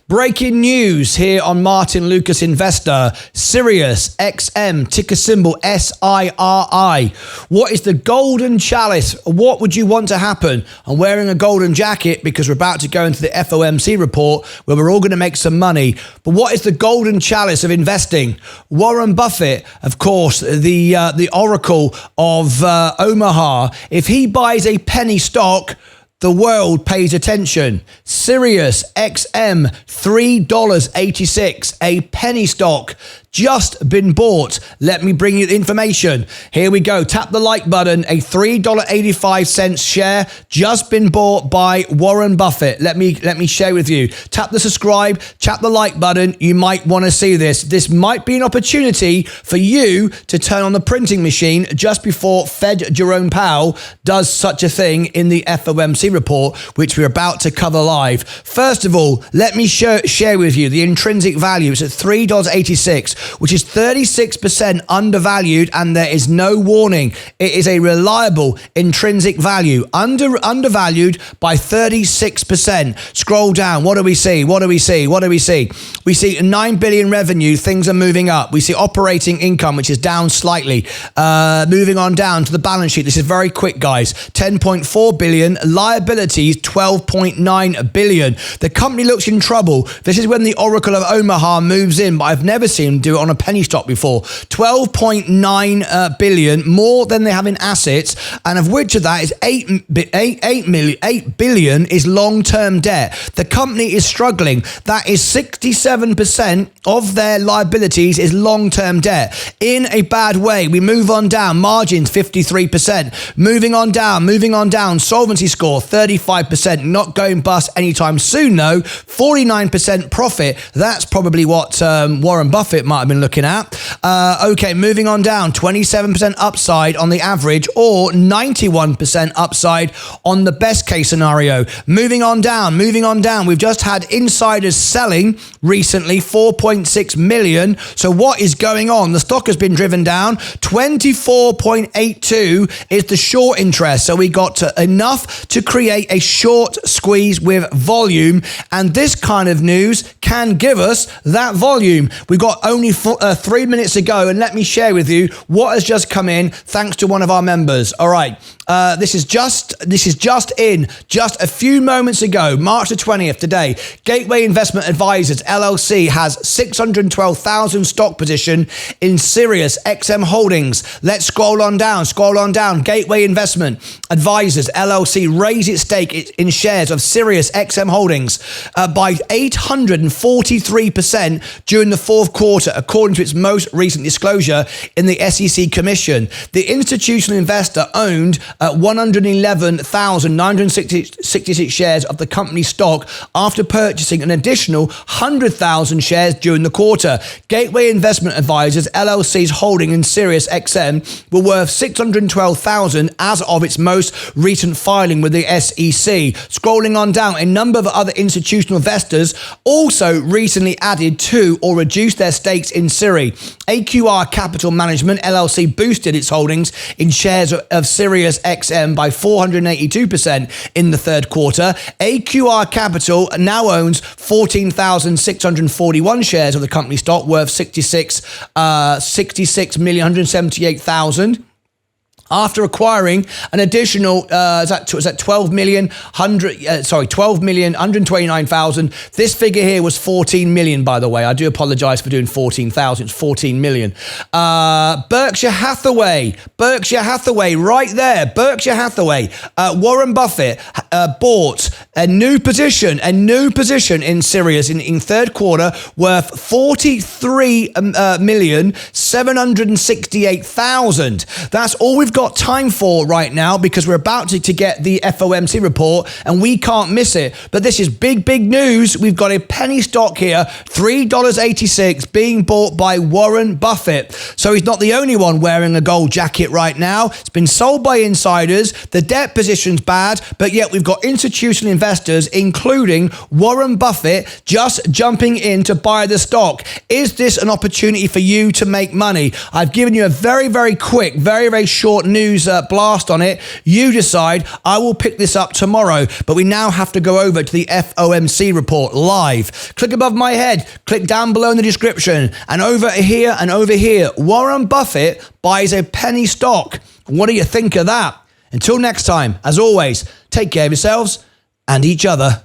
Breaking news here on Martyn Lucas Investor, Sirius XM, ticker symbol SIRI. What is the golden chalice? What would you want to happen? I'm wearing a golden jacket because we're about to go into the Fomc report where we're all going to make some money. But what is the golden chalice of investing? Warren Buffett, of course, the oracle of Omaha. If he buys a penny stock, the world pays attention. Sirius XM, $3.86, a penny stock, just been bought. Let me bring you the information. Here we go. Tap the like button. A $3.85 share just been bought by Warren Buffett. Let me share with you. Tap the subscribe, tap the like button. You might want to see this. This might be an opportunity for you to turn on the printing machine just before Fed Jerome Powell does such a thing in the FOMC report, which we're about to cover live. First of all, let me share with you the intrinsic value. It's at $3.86. which is 36% undervalued, and there is no warning. It is a reliable intrinsic value, undervalued by 36%. Scroll down. What do we see? We see 9 billion revenue. Things are moving up. We see operating income, which is down slightly. Moving on down to the balance sheet. This is very quick, guys. 10.4 billion. Liabilities, 12.9 billion. The company looks in trouble. This is when the Oracle of Omaha moves in, but I've never seen them do it on a penny stock before. 12.9 billion, more than they have in assets, and of which of that is 8 billion is long-term debt. The company is struggling. That is 67% of their liabilities is long-term debt. In a bad way. We move on down. Margins, 53%. Moving on down. Solvency score, 35%. Not going bust anytime soon, though. 49% profit. That's probably what Warren Buffett might have been looking at. Okay, moving on down. 27% upside on the average, or 91% upside on the best case scenario. Moving on down. We've just had insiders selling recently, 4.6 million. So what is going on? The stock has been driven down. 24.82 is the short interest. So we got enough to create a short squeeze with volume. And this kind of news can give us that volume. We've got only 3 minutes to go. And let me share with you what has just come in thanks to one of our members. All right. This is just in just a few moments ago, March the 20th today. Gateway Investment Advisors LLC has 612,000 stock position in Sirius XM Holdings. Let's scroll on down. Gateway Investment Advisors LLC raised its stake in shares of Sirius XM Holdings by 843% during the fourth quarter, according to its most recent disclosure in the SEC Commission. The institutional investor owned 111,966 shares of the company's stock after purchasing an additional 100,000 shares during the quarter. Gateway Investment Advisors LLC's holding in Sirius XM were worth 612,000 as of its most recent filing with the SEC. Scrolling on down, a number of other institutional investors also recently added to or reduced their stakes in Siri. AQR Capital Management LLC boosted its holdings in shares of Sirius XM by 482% in the third quarter. AQR Capital now owns 14,641 shares of the company stock worth 66,178,000. After acquiring an additional, $12,129,000. This figure here was 14 million, by the way. I do apologize for doing 14,000. It's 14 million. Berkshire Hathaway, right there. Berkshire Hathaway. Warren Buffett bought a new position in Sirius in third quarter worth 43,768,000. That's all we've got time for right now because we're about to get the FOMC report and we can't miss it. But this is big news. We've got a penny stock here, $3.86, being bought by Warren Buffett. So he's not the only one wearing a gold jacket right now. It's been sold by insiders. The debt position's bad, but yet we've got institutional investors, including Warren Buffett, just jumping in to buy the stock. Is this an opportunity for you to make money? I've given you a very quick, very short news blast on it. You decide. I will pick this up tomorrow, but we now have to go over to the FOMC report live. Click above my head, click down below in the description, and over here, Warren Buffett buys a penny stock. What do you think of that? Until next time, as always, take care of yourselves and each other.